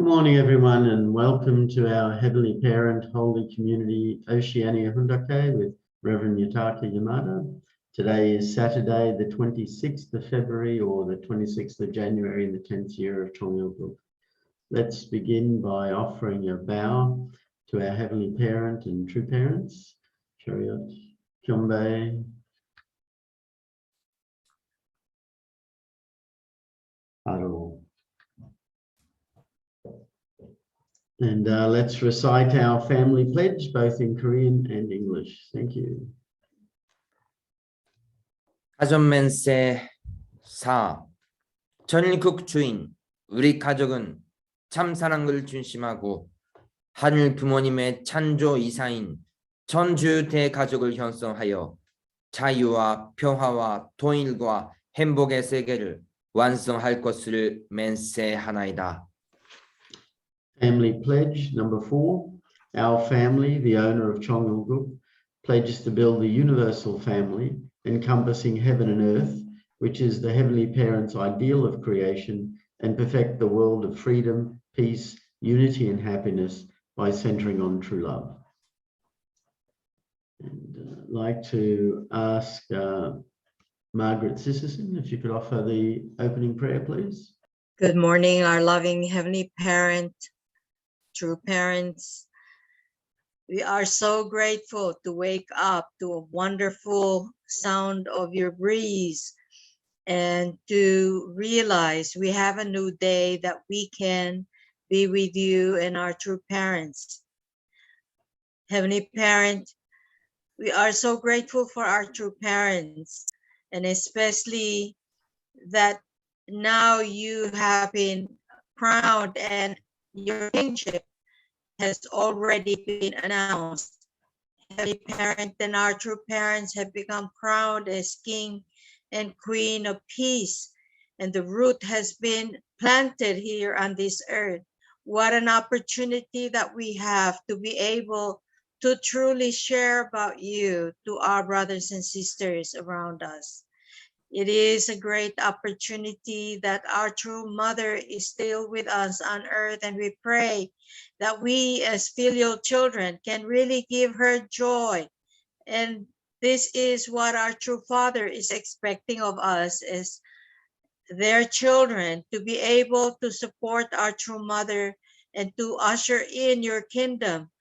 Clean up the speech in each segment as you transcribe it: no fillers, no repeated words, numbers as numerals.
Good morning, everyone, and welcome to our Heavenly Parent Holy Community Oceania Hundake with Reverend Yutaka Yamada. Today is Saturday, the 26th of February or the 26th of January in the 10th year of Tongil Book. Let's begin by offering a bow to our Heavenly Parent and True Parents. Chariot, Kyombe, Aro. And let's recite our family pledge, both in Korean and English. Thank you. 가전맨세 4. 전국 주인, 우리 가족은 참 사랑을 중심하고 하늘 부모님의 찬조 이사인 전주 대가족을 형성하여 자유와 평화와 통일과 행복의 세계를 완성할 것을 맹세하나이다. Family pledge number 4. Our family, the owner of Chongilguk, pledges to build the universal family encompassing heaven and earth, which is the Heavenly Parent's ideal of creation, and perfect the world of freedom, peace, unity and happiness by centering on true love. And I'd like to ask Margaret Sisserson if you could offer the opening prayer, please. Good morning, our loving Heavenly Parent, true parents. We are so grateful to wake up to a wonderful sound of your breeze and to realize we have a new day that we can be with you and our true parents. Heavenly Parent, we are so grateful for our true parents, and especially that now you have been crowned and your kingship has already been announced. Heavenly Parent and our true parents have become crowned as King and Queen of Peace, and the root has been planted here on this earth. What an opportunity that we have to be able to truly share about you to our brothers and sisters around us. It is a great opportunity that our true mother is still with us on earth, and we pray that we as filial children can really give her joy. And this is what our true father is expecting of us as their children, to be able to support our true mother and to usher in your kingdom.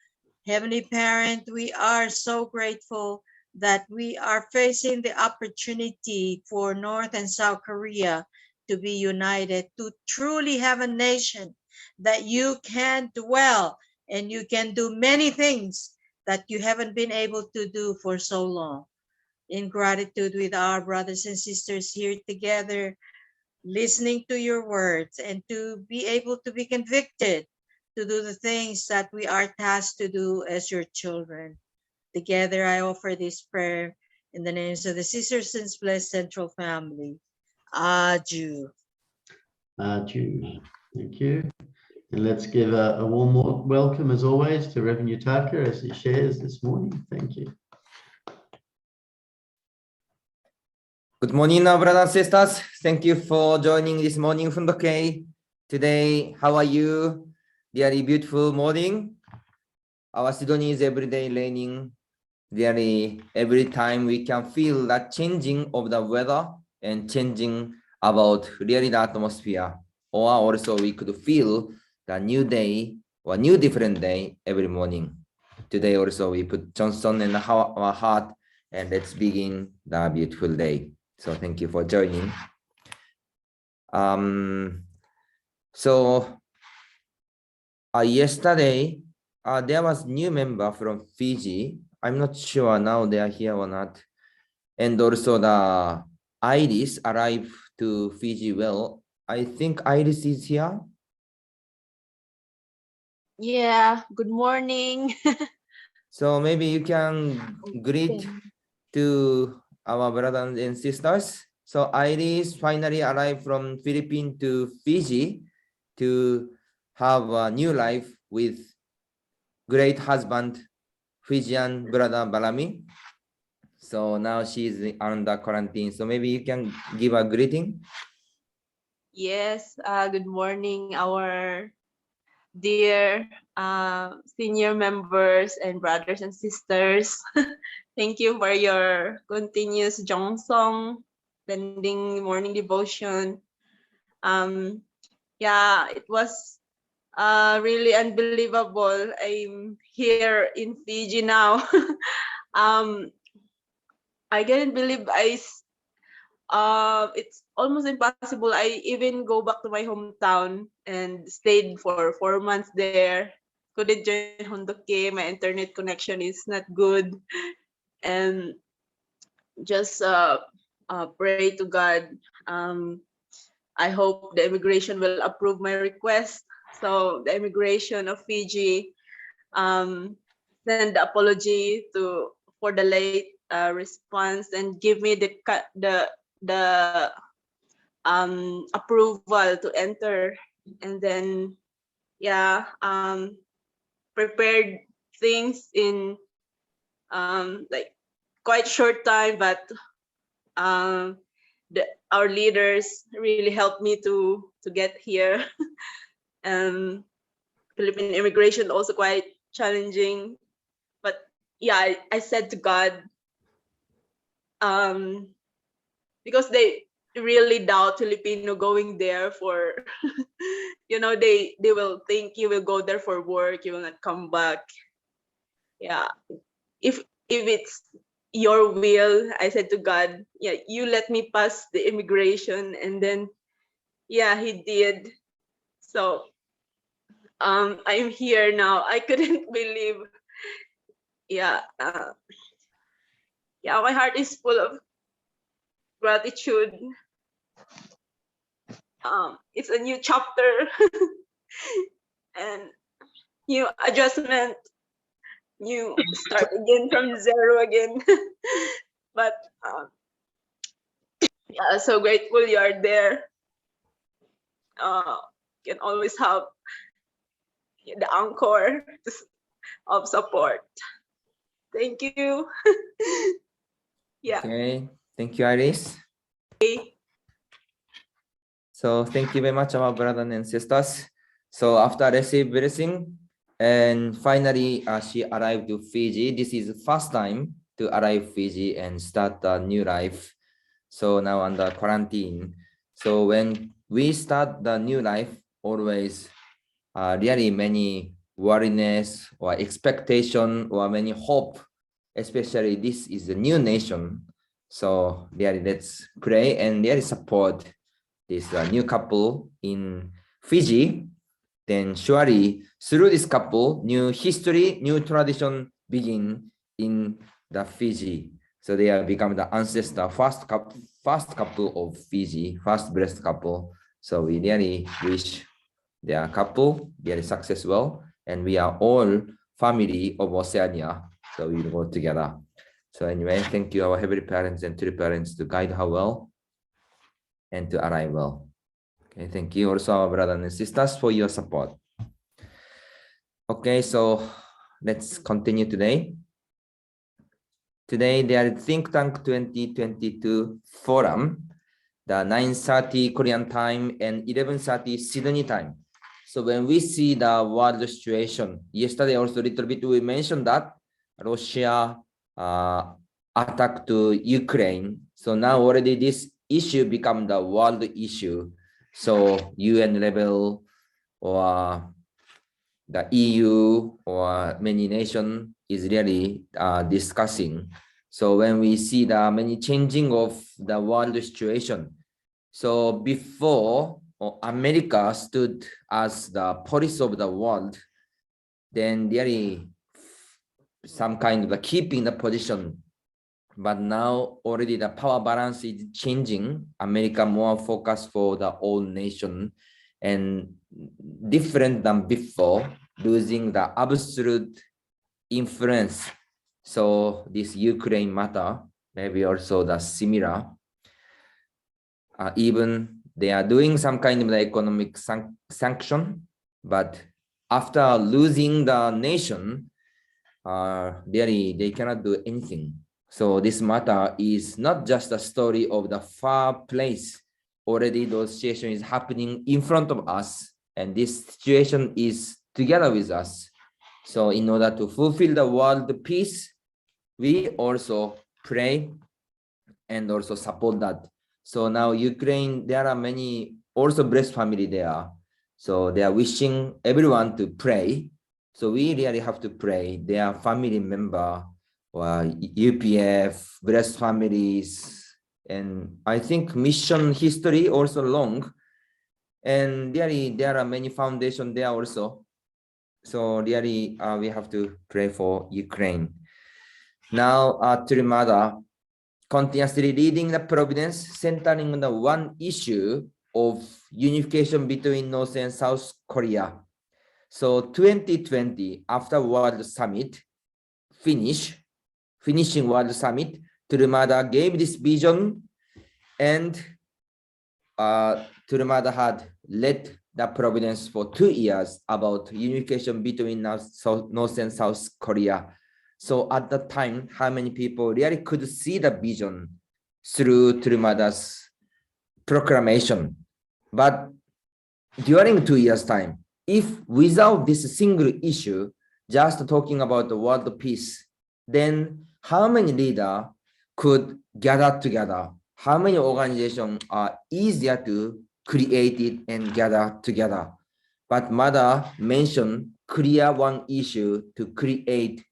Heavenly Parent, we are so grateful that we are facing the opportunity for North and South Korea to be united, to truly have a nation that you can dwell and you can do many things that you haven't been able to do for so long. In gratitude with our brothers and sisters here together, listening to your words and to be able to be convicted to do the things that we are tasked to do as your children. Together, I offer this prayer in the names of the Sisterson's Blessed Central Family. Aju. Aju. Thank you. And let's give a warm welcome, as always, to Reverend Yutaka as he shares this morning. Thank you. Good morning, our brothers and sisters. Thank you for joining this morning from the K. Today, how are you? Really beautiful morning. Our Sydney is every day raining. Really, every time we can feel that changing of the weather and changing about really the atmosphere. Or also we could feel the new day or new different day every morning. Today also we put Johnson in our heart and let's begin the beautiful day. So thank you for joining. Yesterday, there was new member from Fiji. I'm not sure now they are here or not. And also the Iris arrived to Fiji well. I think Iris is here. Yeah, good morning. So maybe you can greet to our brothers and sisters. So Iris finally arrived from Philippines to Fiji to have a new life with great husband, Fijian brother Balami. So now she's under quarantine. So maybe you can give a greeting. Yes, good morning, our dear senior members and brothers and sisters. Thank you for your continuous Jongsong, sending morning devotion. Yeah, it was really unbelievable. I'm here in Fiji now. I can't believe it's almost impossible. I even go back to my hometown and stayed for 4 months there. Couldn't join Hondoke. My internet connection is not good, and just pray to God. I hope the immigration will approve my request. So the immigration of Fiji send the apology for the late response and give me the approval to enter, and then yeah, prepared things in like quite short time, but our leaders really helped me to get here. Philippine immigration also quite challenging, but yeah, I said to God, because they really doubt Filipino going there for they will think you will go there for work, you will not come back. Yeah, if it's your will, I said to God, yeah, you let me pass the immigration, and then yeah, he did. So I'm here now. I couldn't believe. Yeah, yeah, my heart is full of gratitude. It's a new chapter and new adjustment, new start again from zero again. But yeah, so grateful you are there. Can always have the anchor of support. Thank you. Yeah. Okay, thank you, Iris. So thank you very much, our brothers and sisters. So after receive blessing, and finally she arrived to Fiji. This is the first time to arrive Fiji and start a new life. So now under quarantine. So when we start the new life, always really many worriness or expectation or many hope, especially this is a new nation. So really let's pray and really support this new couple in Fiji. Then surely through this couple, new history, new tradition begin in the Fiji. So they have become the ancestor, first couple of Fiji, first blessed couple. So we really wish their couple very successful, and we are all family of Oceania. So we will go together. So anyway, thank you our heavenly parents and true parents to guide her well and to arrive well. Okay, thank you also our brothers and sisters for your support. Okay, so let's continue today. Today there is Think Tank 2022 Forum, the 9:30 Korean time and 11:30 Sydney time. So when we see the world situation, yesterday also a little bit we mentioned that Russia attack to Ukraine. So now already this issue become the world issue. So UN level or the EU or many nations is really discussing. So when we see the many changing of the world situation, so before America stood as the police of the world, then really some kind of keeping the position. But now already the power balance is changing. America more focused for the whole nation and different than before, losing the absolute influence. So this Ukraine matter, maybe also the similar. Even they are doing some kind of the economic sanction, but after losing the nation, really they cannot do anything. So this matter is not just a story of the far place. Already those situation is happening in front of us, and this situation is together with us. So in order to fulfill the world peace, we also pray and also support that. So now Ukraine, there are many also blessed family there. So they are wishing everyone to pray. So we really have to pray. Their family member, or UPF, blessed families, and I think mission history also long. And really, there are many foundations there also. So really, we have to pray for Ukraine. Now, Trimada, continuously leading the Providence, centering on the one issue of unification between North and South Korea. So 2020, after World Summit, finishing World Summit, Trimada gave this vision, and Trimada had led the Providence for 2 years about unification between North and South Korea. So at that time, how many people really could see the vision through Trimada's proclamation? But during 2 years' time, if without this single issue, just talking about the world peace, then how many leaders could gather together? How many organizations are easier to create it and gather together? But Mother mentioned clear one issue to create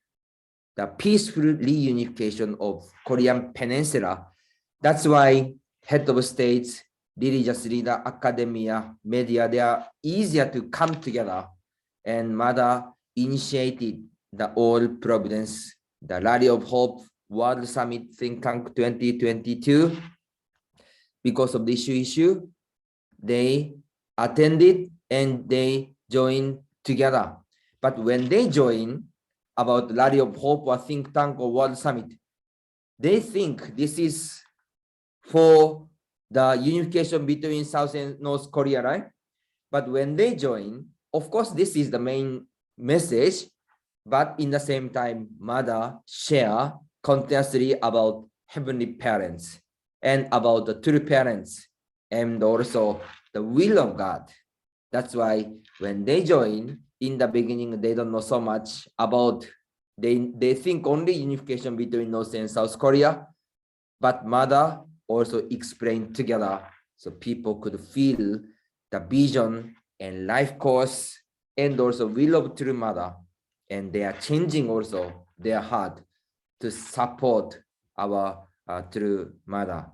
the peaceful reunification of Korean Peninsula. That's why head of states, religious leader, academia, media, they are easier to come together. And Mother initiated the All Providence, the Rally of Hope World Summit Think Tank 2022. Because of this issue, they attended and they joined together. But when they join about Rally of Hope or Think Tank or World Summit, they think this is for the unification between South and North Korea, right? But when they join, of course, this is the main message, but in the same time, Mother share continuously about heavenly parents and about the true parents and also the will of God. That's why when they join, in the beginning, they don't know so much about, they think only unification between North and South Korea, but Mother also explained together so people could feel the vision and life course and also will of true Mother. And they are changing also their heart to support our true Mother.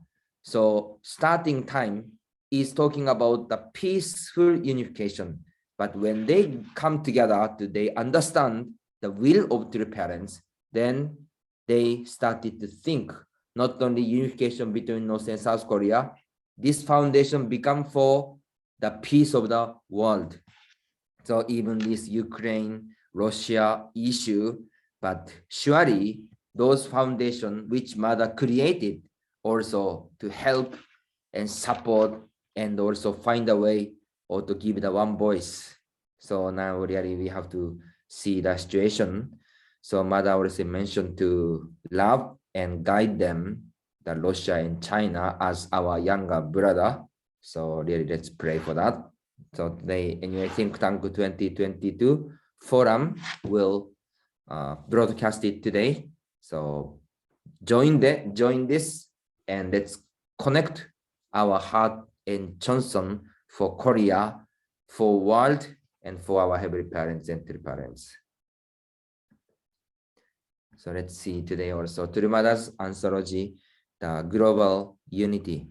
So starting time is talking about the peaceful unification. But when they come together, they understand the will of true parents, then they started to think not only unification between North and South Korea, this foundation become for the peace of the world. So even this Ukraine, Russia issue, but surely those foundations which Mother created also to help and support and also find a way or to give the one voice. So now really we have to see the situation. So Mother also mentioned to love and guide them, the Russia and China as our younger brother. So really let's pray for that. So today, anyway, Think Tank 2022 forum will broadcast it today. So join this and let's connect our heart and Johnson for Korea, for world, and for our heavenly parents and true parents. So let's see today also Trimada's anthology, the global unity.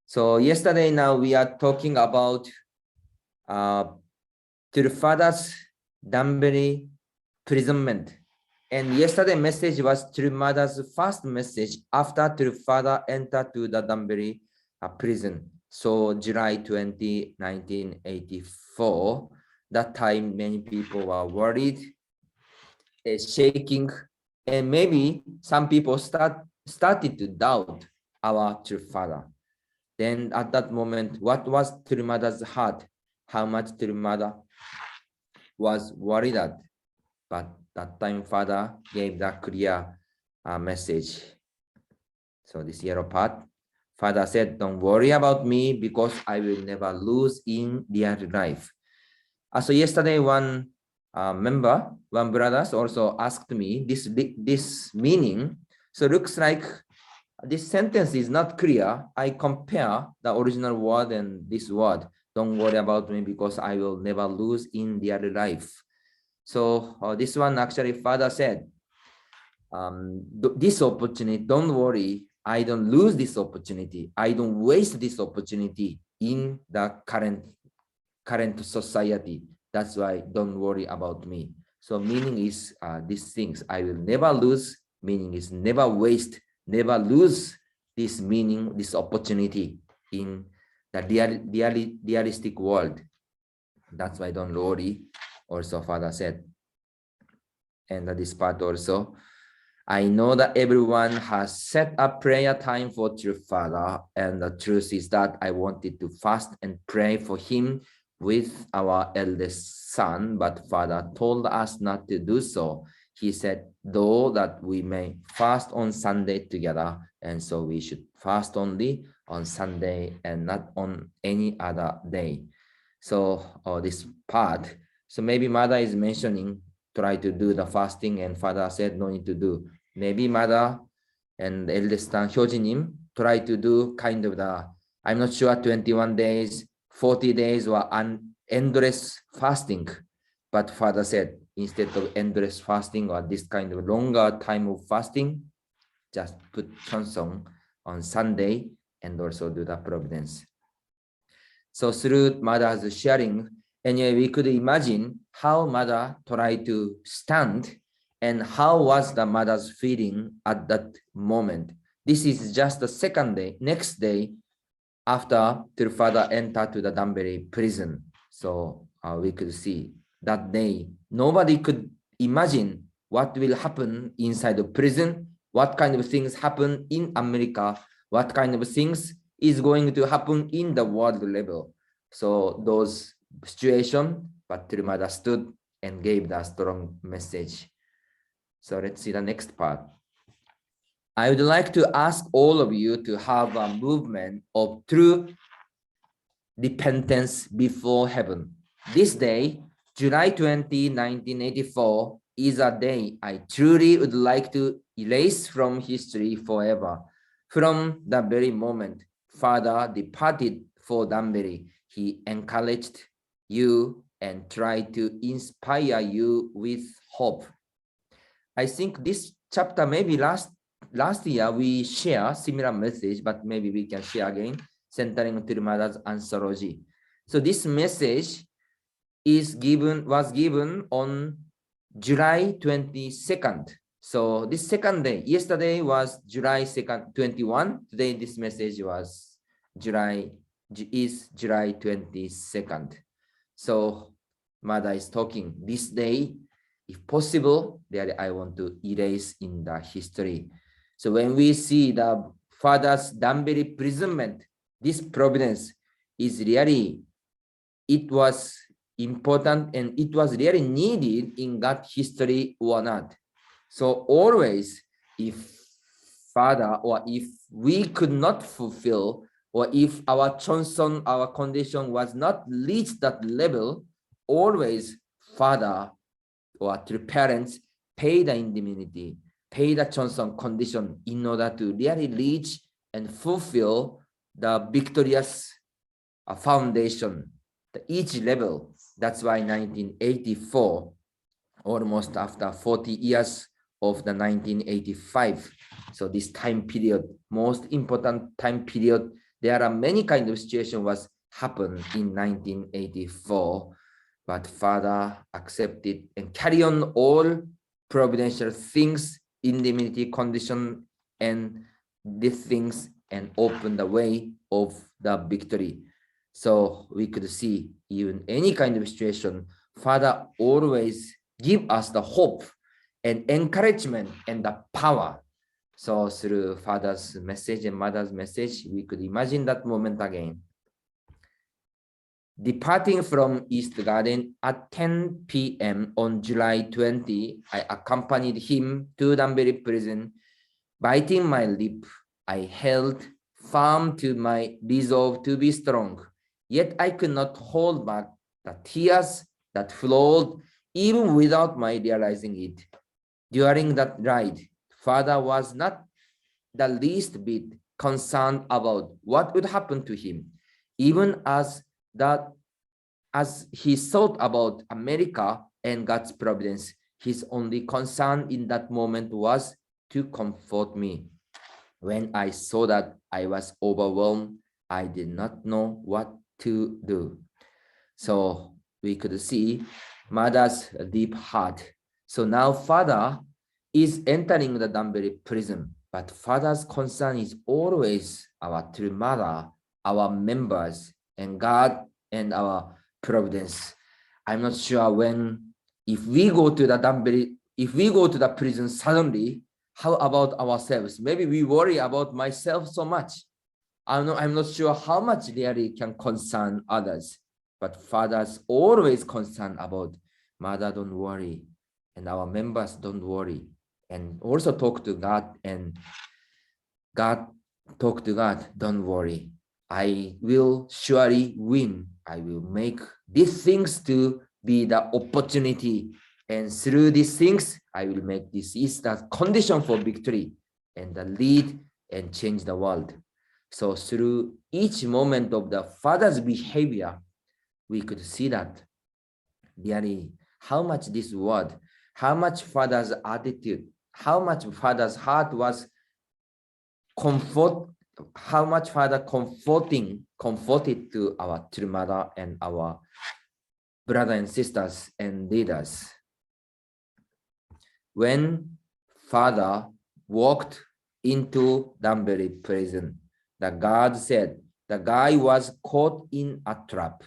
So yesterday now we are talking about Trifada's Danbury imprisonment. And yesterday message was Trimada's first message after Trifada entered to the Danbury prison. So July 20, 1984, that time many people were worried, shaking, and maybe some people started to doubt our Trifada. Then at that moment, what was Trimada's heart? How much Trimada was worried at? But that time, Father gave the clear message. So this yellow part, Father said, don't worry about me because I will never lose in real life. So yesterday, one brothers also asked me this meaning. So looks like this sentence is not clear. I compare the original word and this word. Don't worry about me because I will never lose in daily life. So this one actually Father said, this opportunity, don't worry, I don't lose this opportunity. I don't waste this opportunity in the current society. That's why don't worry about me. So meaning is these things I will never lose, meaning is never waste, never lose this meaning, this opportunity in the realistic world. That's why don't worry, also Father said. And this part also, I know that everyone has set up prayer time for True Father, and the truth is that I wanted to fast and pray for him with our eldest son, but Father told us not to do so. He said, though, that we may fast on Sunday together, and so we should fast only on Sunday and not on any other day. So this part, so maybe Mother is mentioning try to do the fasting, and Father said no need to do. Maybe Mother and eldest son Hyojinim try to do kind of the, I'm not sure, 21 days, 40 days or endless fasting. But Father said, instead of endless fasting or this kind of longer time of fasting, just put Chonsong on Sunday and also do the providence. So through Mother's sharing, anyway, we could imagine how Mother tried to stand and how was the Mother's feeling at that moment. This is just the second day, next day, after their father entered to the Danbury prison. So we could see that day, nobody could imagine what will happen inside the prison, what kind of things happen in America, what kind of things is going to happen in the world level. So those situations, but their mother stood and gave the strong message. So let's see the next part. I would like to ask all of you to have a movement of true repentance before heaven. This day, July 20, 1984, is a day I truly would like to erase from history forever. From the very moment Father departed for Danbury, he encouraged you and tried to inspire you with hope. I think this chapter, maybe last year we share similar message, but maybe we can share again, centering Tirumada's anthology. So this message was given on July 22nd. So this second day, yesterday was July 2nd, 21. Today this message was July 22nd. So Mother is talking this day, if possible, that I want to erase in the history. So when we see the Father's Danbury imprisonment, this providence is really, it was important and it was really needed in God history or not. So always, if Father, or if we could not fulfill, or if our Chonson, our condition was not reached that level, always Father or through parents pay the indemnity, pay the Chonson condition in order to really reach and fulfill the victorious foundation, each level. That's why 1984, almost after 40 years of the 1985. So this time period, most important time period, there are many kinds of situations was happened in 1984, but Father accepted and carry on all providential things, indemnity condition, and these things, and open the way of the victory. So we could see even any kind of situation, Father always give us the hope and encouragement and the power. So through Father's message and Mother's message, we could imagine that moment again. Departing from East Garden at 10 p.m. on July 20, I accompanied him to Danbury prison. Biting my lip, I held firm to my resolve to be strong. Yet I could not hold back the tears that flowed even without my realizing it. During that ride, Father was not the least bit concerned about what would happen to him, even as he thought about America and God's providence. His only concern in that moment was to comfort me. When I saw that I was overwhelmed, I did not know what to do. So we could see mother's deep heart. So now Father is entering the Danbury prison, but Father's concern is always our true mother, our members, and God and our providence. I'm not sure if we go to the prison suddenly, how about ourselves? Maybe we worry about myself so much. I'm not sure how much really can concern others, but Father's always concerned about mother, don't worry, and our members, don't worry, and also talk to God, and God talk to God, don't worry. I will surely win. I will make these things to be the opportunity, and through these things, I will make this is the condition for victory and the lead and change the world. So through each moment of the Father's behavior, we could see that really how much this word, how much Father's attitude, how much Father's heart was how much Father comforted to our true mother and our brothers and sisters and leaders. When Father walked into Danbury prison, the God said the guy was caught in a trap.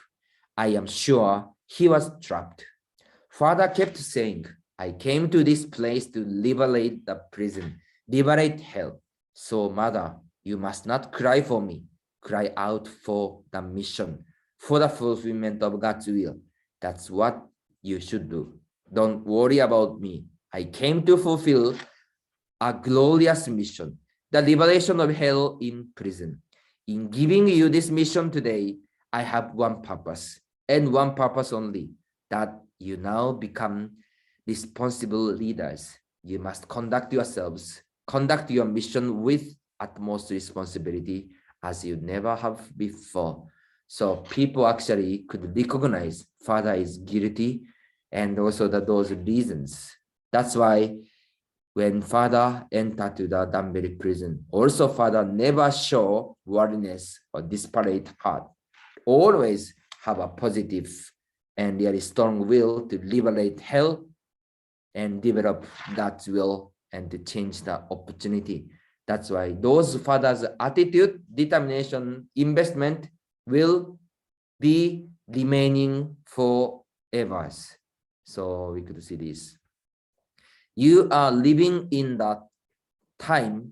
I am sure he was trapped. Father kept saying, I came to this place to liberate the prison, liberate hell. So mother, you must not cry for me. Cry out for the mission, for the fulfillment of God's will. That's what you should do. Don't worry about me. I came to fulfill a glorious mission, the liberation of hell in prison. In giving you this mission today, I have one purpose, and one purpose only, that you now become responsible leaders. You must conduct yourselves, conduct your mission with utmost responsibility as you never have before. So people actually could recognize Father is guilty and also those reasons. That's why when Father entered to the Danbury prison, also Father never show worldliness or disparate heart. Always have a positive and really strong will to liberate hell and develop God's will and to change the opportunity. That's why those fathers' attitude, determination, investment will be remaining forever. So we could see this. You are living in that time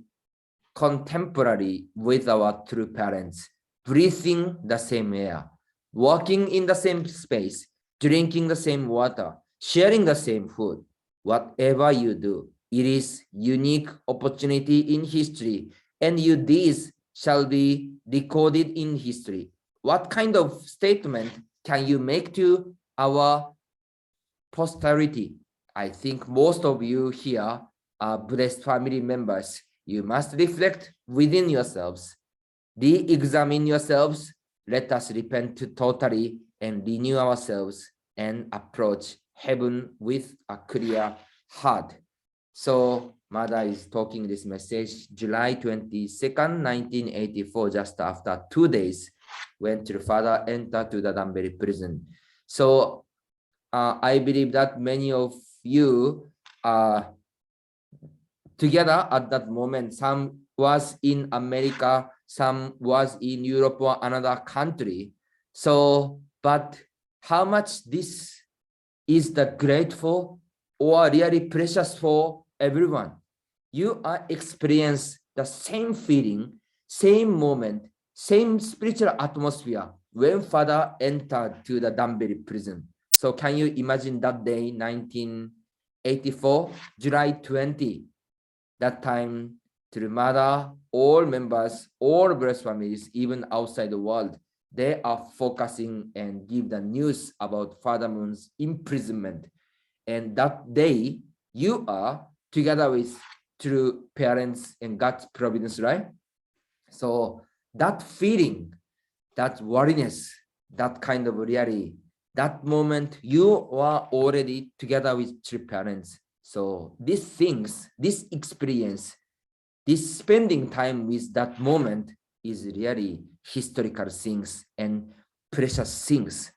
contemporary with our true parents, breathing the same air, walking in the same space, drinking the same water, sharing the same food. Whatever you do, it is unique opportunity in history, and you deeds shall be recorded in history. What kind of statement can you make to our posterity? I think most of you here are blessed family members. You must reflect within yourselves, re-examine yourselves. Let us repent totally and renew ourselves and approach heaven with a clear heart. So Mother is talking this message July 22nd, 1984, just after 2 days when the Father entered to the Danbury prison. So I believe that many of you are together at that moment. Some was in America, some was in Europe or another country. So, but how much this is the grateful or really precious for everyone. You are experience the same feeling, same moment, same spiritual atmosphere when Father entered to the Danbury prison. So can you imagine that day, 1984, July 20, that time to the mother, all members, all blessed families, even outside the world, they are focusing and give the news about Father Moon's imprisonment. And that day, you are together with true parents and God's providence, right? So that feeling, that worriness, that kind of reality, that moment you are already together with true parents. So these things, this experience, this spending time with that moment is really historical things and precious things,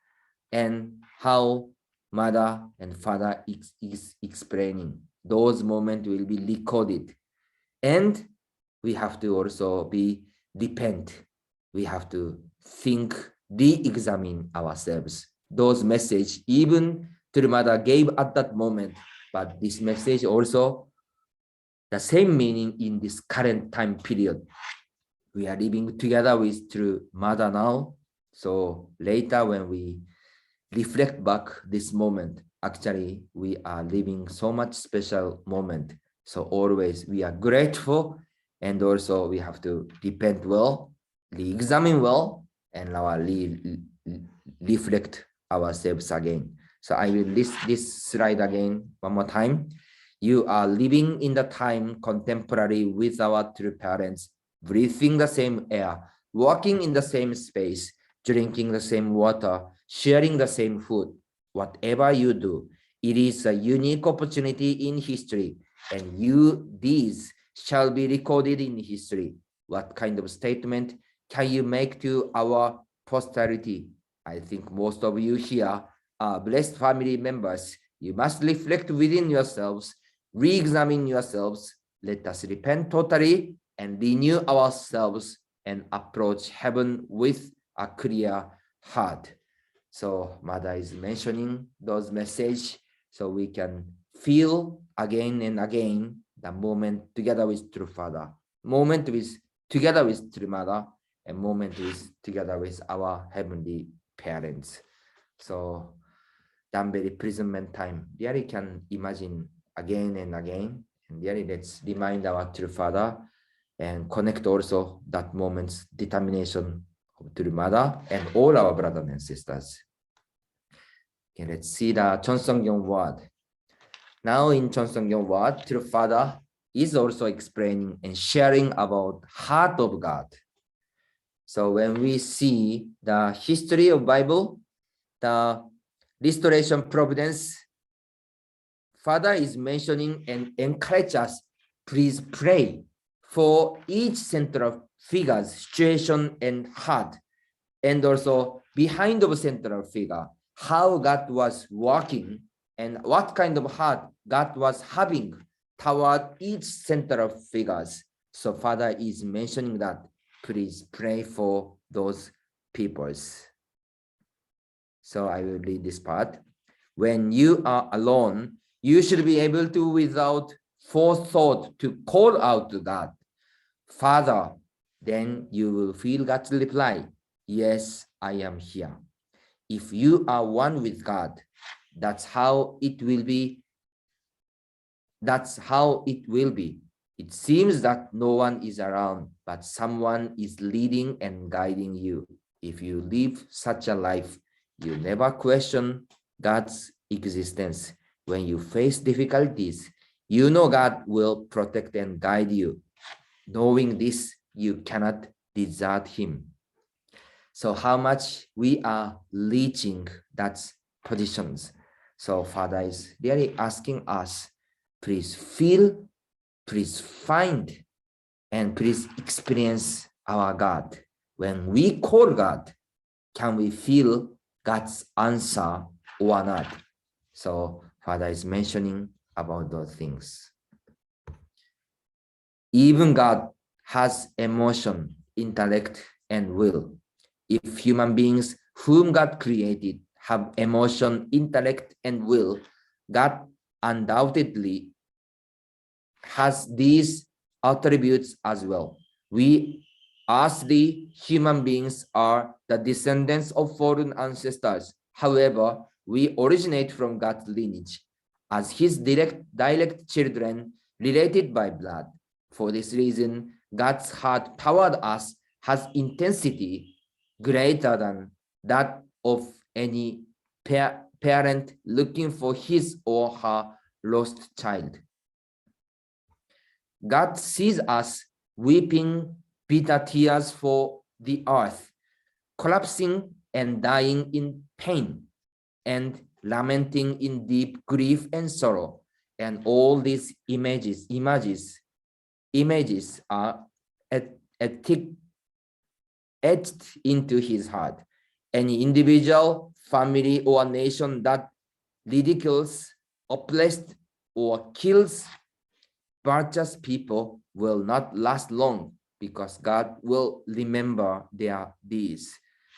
and how mother and father is explaining. Those moments will be recorded, and we have to also repent. We have to think, re-examine ourselves. Those message even to the mother gave at that moment, but this message also the same meaning in this current time period. We are living together with true mother now. So later when we reflect back this moment, actually we are living so much special moment. So always we are grateful, and also we have to repent well, re-examine well, and now reflect ourselves again. So I will list this slide again one more time. You are living in the time contemporary with our true parents, breathing the same air, walking in the same space, drinking the same water, sharing the same food. Whatever you do, it is a unique opportunity in history, and these shall be recorded in history. What kind of statement can you make to our posterity? I think most of you here are blessed family members. You must reflect within yourselves, re-examine yourselves. Let us repent totally and renew ourselves and approach heaven with a clear heart. So mother is mentioning those messages so we can feel again and again the moment together with true father, moment together with true mother, and moment together with our heavenly parents. So Danbury imprisonment time, really can imagine again and again, and really let's remind our true father and connect also that moment's determination of true mother and all our brothers and sisters. Okay, let's see the Chonsongyong word. Now in Chonsongyong word, true father is also explaining and sharing about heart of God. So when we see the history of Bible, the restoration providence, Father is mentioning and encourage us, please pray for each central figure's situation and heart, and also behind the central figure, how God was working and what kind of heart God was having toward each central figures. So Father is mentioning that, please pray for those peoples. So I will read this part. When you are alone, you should be able to, without forethought, to call out to God, Father. Then you will feel God's reply, yes, I am here. If you are one with God, that's how it will be. That's how it will be. It seems that no one is around, but someone is leading and guiding you. If you live such a life, you never question God's existence. When you face difficulties, you know God will protect and guide you. Knowing this, you cannot desert him. So how much we are reaching that positions. So Father is really asking us, please feel, please find, and please experience our God. When we call God, can we feel God's answer or not? So Father is mentioning about those things. Even God has emotion, intellect, and will. If human beings whom God created have emotion, intellect, and will, God undoubtedly has these attributes as well. We, as the human beings, are the descendants of fallen ancestors. However, we originate from God's lineage as his direct children related by blood. For this reason, God's heart toward us has intensity, greater than that of any parent looking for his or her lost child. God sees us weeping bitter tears for the earth, collapsing and dying in pain, and lamenting in deep grief and sorrow. And all these images are etched into his heart. Any individual, family, or nation that ridicules, oppresses, or kills virtuous people will not last long, because God will remember their deeds.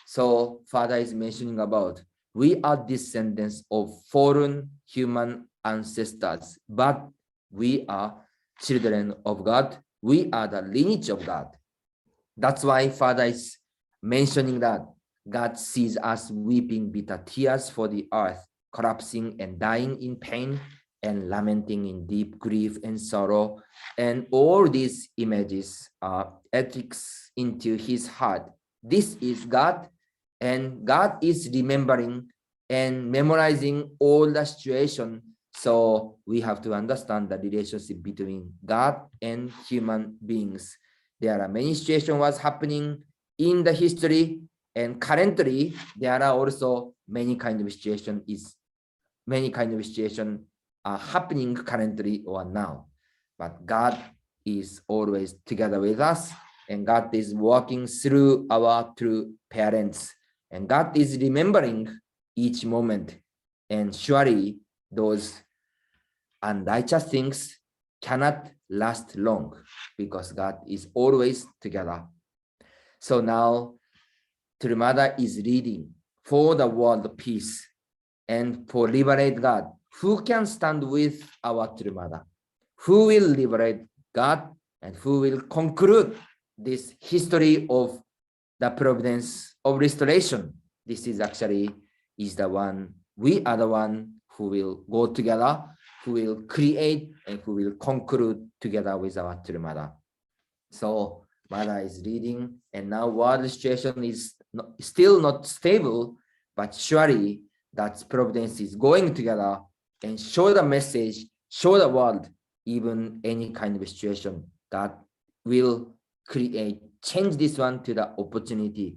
So Father is mentioning about we are descendants of fallen human ancestors, but we are children of God. We are the lineage of God. That's why Father is mentioning that God sees us weeping bitter tears for the earth, collapsing and dying in pain, and lamenting in deep grief and sorrow. And all these images are ethics into his heart. This is God, and God is remembering and memorizing all the situation. So we have to understand the relationship between God and human beings. There are many situations was happening in the history, and currently there are also many kind of situation are happening currently or now. But God is always together with us, and God is working through our true parents, and God is remembering each moment. And surely those unrighteous things cannot last long, because God is always together. So now True Mother is reading for the world peace and for liberate God. Who can stand with our True Mother? Who will liberate God, and who will conclude this history of the providence of restoration? This is actually the one, we are the one who will go together, who will create, and who will conclude together with our True Mother. So Mother is reading, and now world situation is still not stable, but surely that providence is going together and show the message, show the world, even any kind of situation, God will create, change this one to the opportunity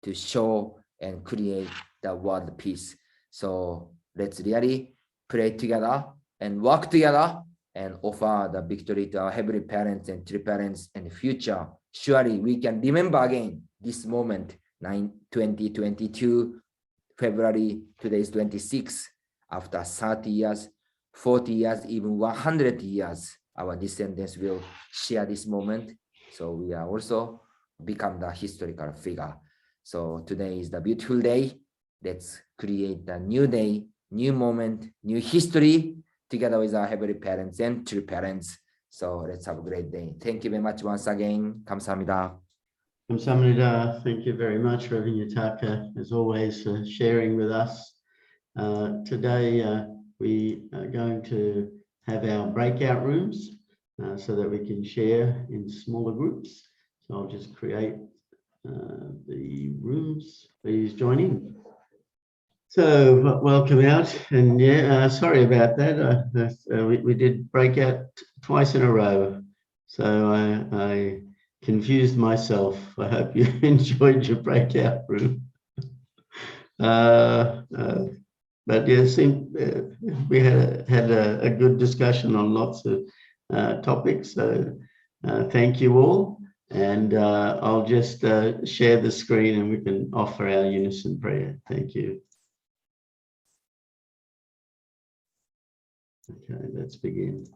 to show and create the world peace. So let's really pray together and work together and offer the victory to our heavenly parents and true parents in the future. Surely we can remember again this moment, 2022, February, today is 26, after 30 years, 40 years, even 100 years, our descendants will share this moment. So we are also become the historical figure. So today is the beautiful day. Let's create the new day, new moment, new history together with our heavenly parents and true parents. So let's have a great day. Thank you very much once again. 감사합니다. Kamsahamnida, thank you very much, Reverend Yutaka, as always, for sharing with us. Today, we are going to have our breakout rooms so that we can share in smaller groups. So I'll just create the rooms. Please join in. So welcome out, and yeah, sorry about that. We did breakout twice in a row, so I confused myself. I hope you enjoyed your breakout room. But yeah, we had a good discussion on lots of topics. So thank you all, and I'll just share the screen and we can offer our unison prayer. Thank you. Okay, let's begin.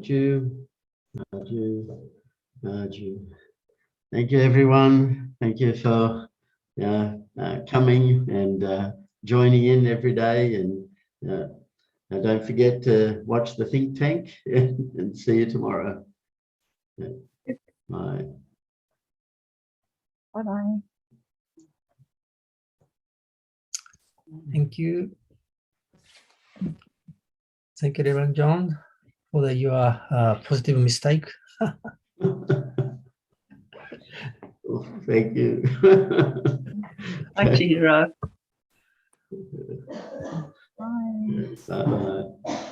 Ju, Ju, Ju. Thank you, everyone. Thank you for coming and joining in every day. And don't forget to watch the think tank and see you tomorrow. Bye. Bye-bye. Thank you. Thank you, Reverend John, for your positive mistake. Thank you. Akira. Bye. Bye.